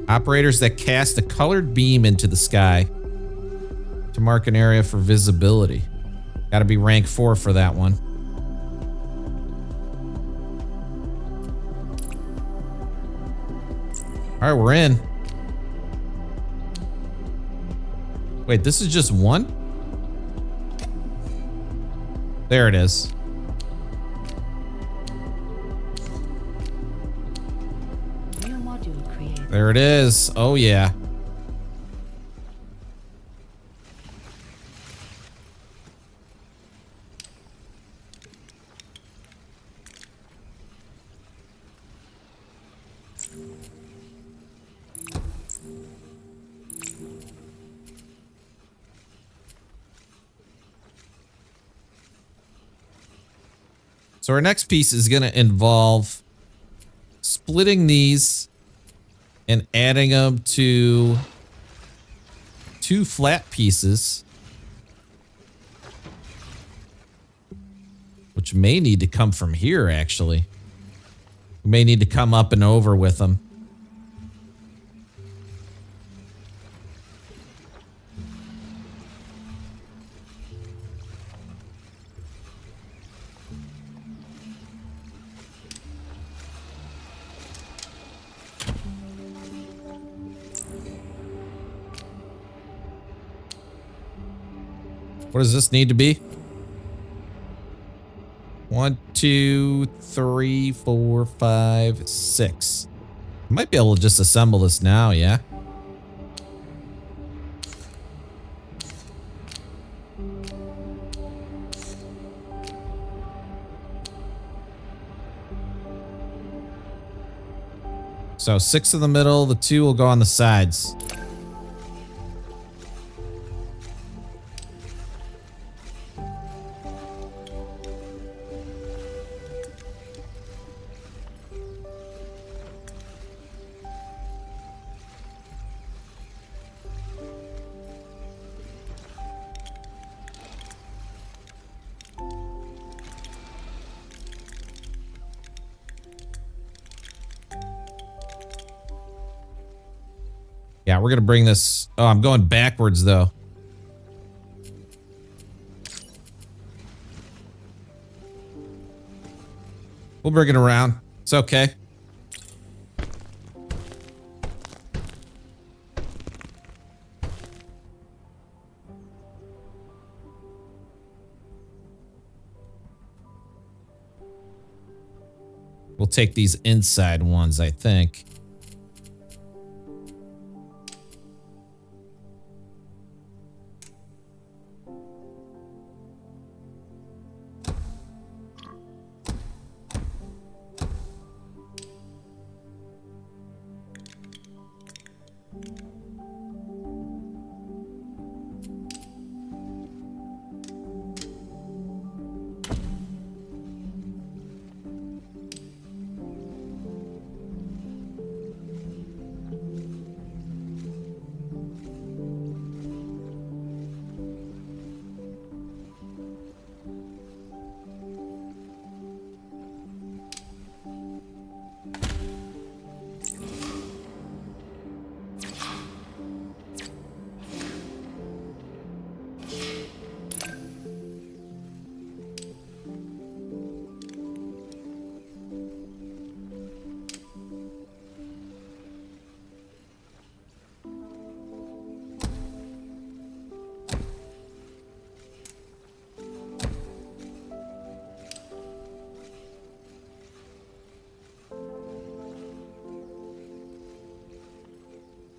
Operators that cast a colored beam into the sky to mark an area for visibility. Got to be rank 4 for that one. All right, we're in. Wait, this is just one? There it is. New module created. There it is. Oh, yeah. So our next piece is going to involve splitting these and adding them to 2 flat pieces, which may need to come from here, actually. We may need to come up and over with them. What does this need to be? 1, 2, 3, 4, 5, 6. I might be able to just assemble this now, yeah? So 6 in the middle, the 2 will go on the sides. Yeah, we're going to bring this. Oh, I'm going backwards, though. We'll bring it around. It's okay. We'll take these inside ones, I think.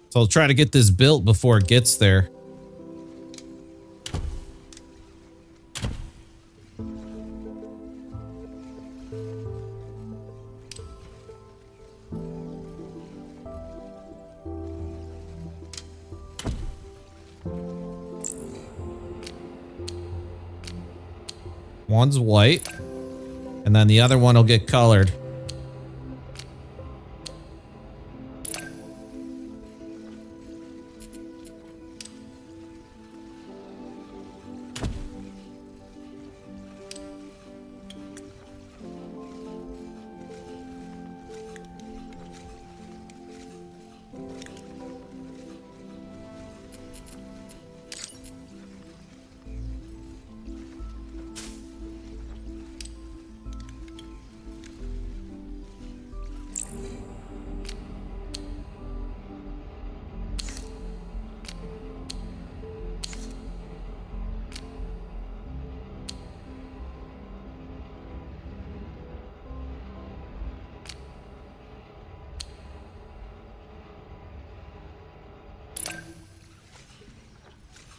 So I'll try to get this built before it gets there. One's white, and then the other one will get colored.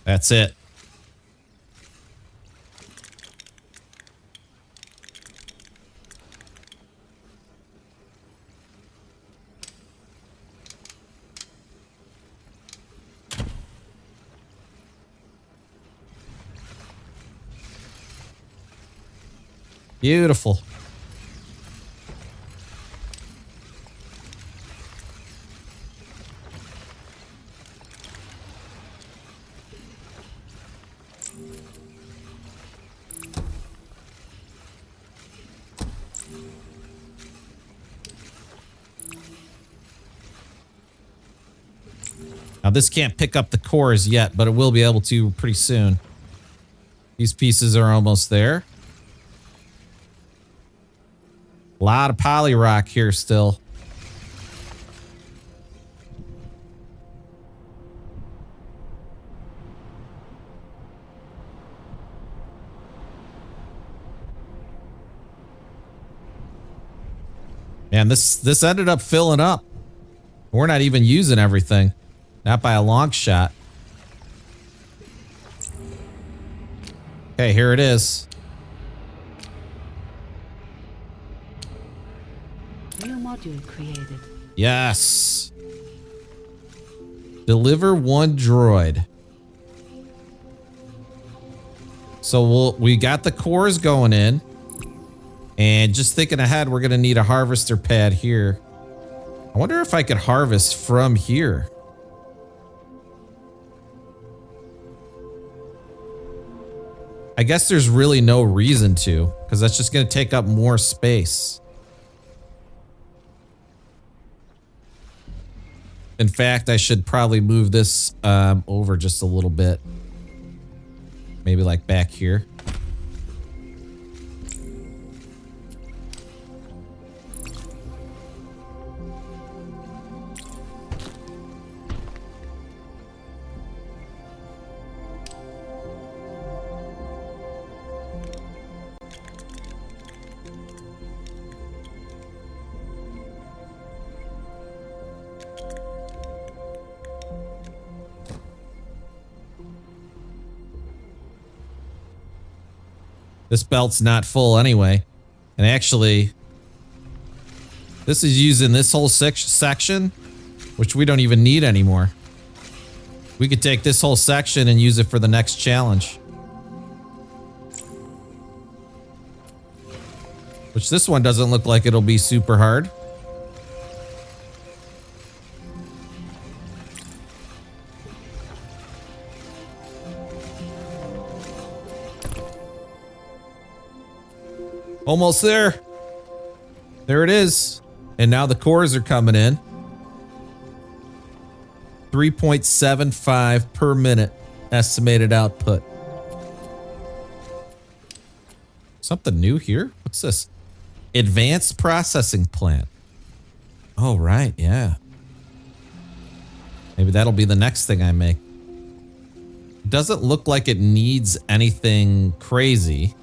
That's it. Beautiful. Now this can't pick up the cores yet, but it will be able to pretty soon. These pieces are almost there. A lot of poly rock here still. Man, this ended up filling up. We're not even using everything. Not by a long shot. Okay, here it is. New module created. Yes. Deliver one droid. So we got the cores going in. And just thinking ahead, we're going to need a harvester pad here. I wonder if I could harvest from here. I guess there's really no reason to, because that's just going to take up more space. In fact, I should probably move this over just a little bit. Maybe like back here. This belt's not full anyway. And actually, this is using this whole section, which we don't even need anymore. We could take this whole section and use it for the next challenge. Which this one doesn't look like it'll be super hard. Almost there. There it is. And now the cores are coming in. 3.75 per minute estimated output. Something new here? What's this? Advanced processing plant. Oh, right. Yeah. Maybe that'll be the next thing I make. It doesn't look like it needs anything crazy.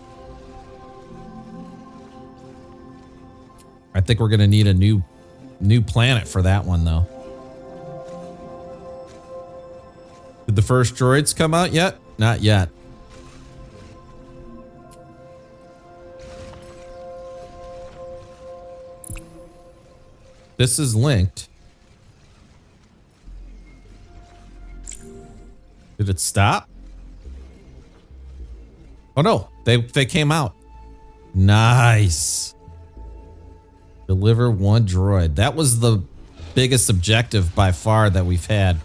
I think we're going to need a new planet for that one, though. Did the first droids come out yet? Not yet. This is linked. Did it stop? Oh no, they came out. Nice. Deliver one droid. That was the biggest objective by far that we've had.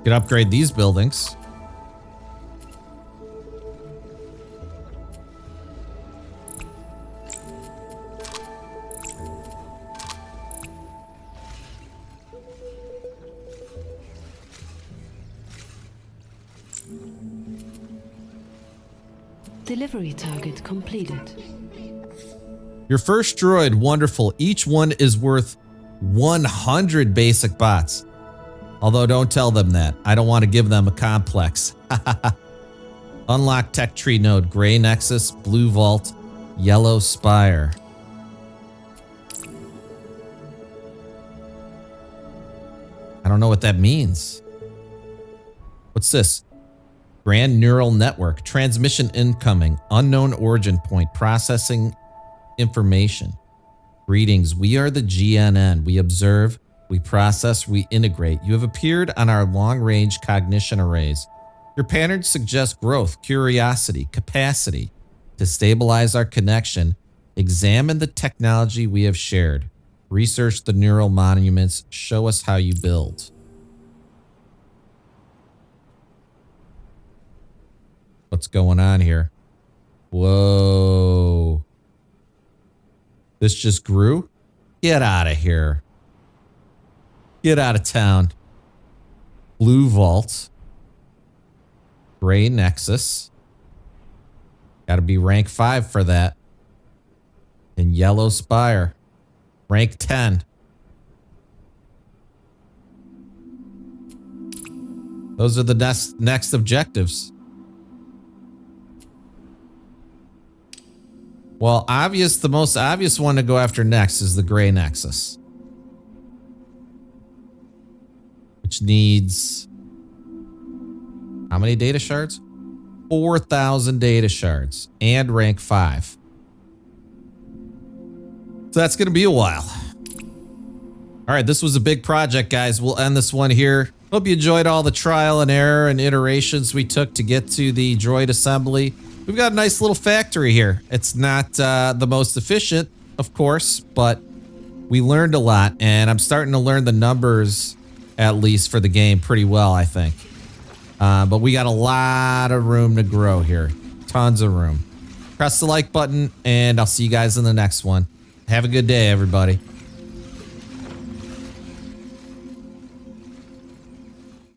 Could upgrade these buildings. Delivery target completed. Your first droid, wonderful. Each one is worth 100 basic bots. Although don't tell them that. I don't want to give them a complex. Unlock tech tree node. Gray Nexus, Blue Vault, Yellow Spire. I don't know what that means. What's this? Grand neural network. Transmission incoming. Unknown origin point. Processing information. Greetings. We are the GNN. We observe, we process, we integrate. You have appeared on our long-range cognition arrays. Your patterns suggest growth, curiosity, capacity to stabilize our connection. Examine the technology we have shared. Research the neural monuments. Show us how you build. What's going on here? Whoa. This just grew? Get out of here. Get out of town. Blue Vault. Gray Nexus. Got to be rank 5 for that. And Yellow Spire. Rank 10. Those are the next objectives. Well, the most obvious one to go after next is the Gray Nexus. Which needs... how many data shards? 4,000 data shards. And rank 5. So that's going to be a while. All right, this was a big project, guys. We'll end this one here. Hope you enjoyed all the trial and error and iterations we took to get to the droid assembly. We've got a nice little factory here. It's not the most efficient, of course, but we learned a lot, and I'm starting to learn the numbers, at least for the game, pretty well, I think. But we got a lot of room to grow here. Tons of room. Press the like button, and I'll see you guys in the next one. Have a good day, everybody.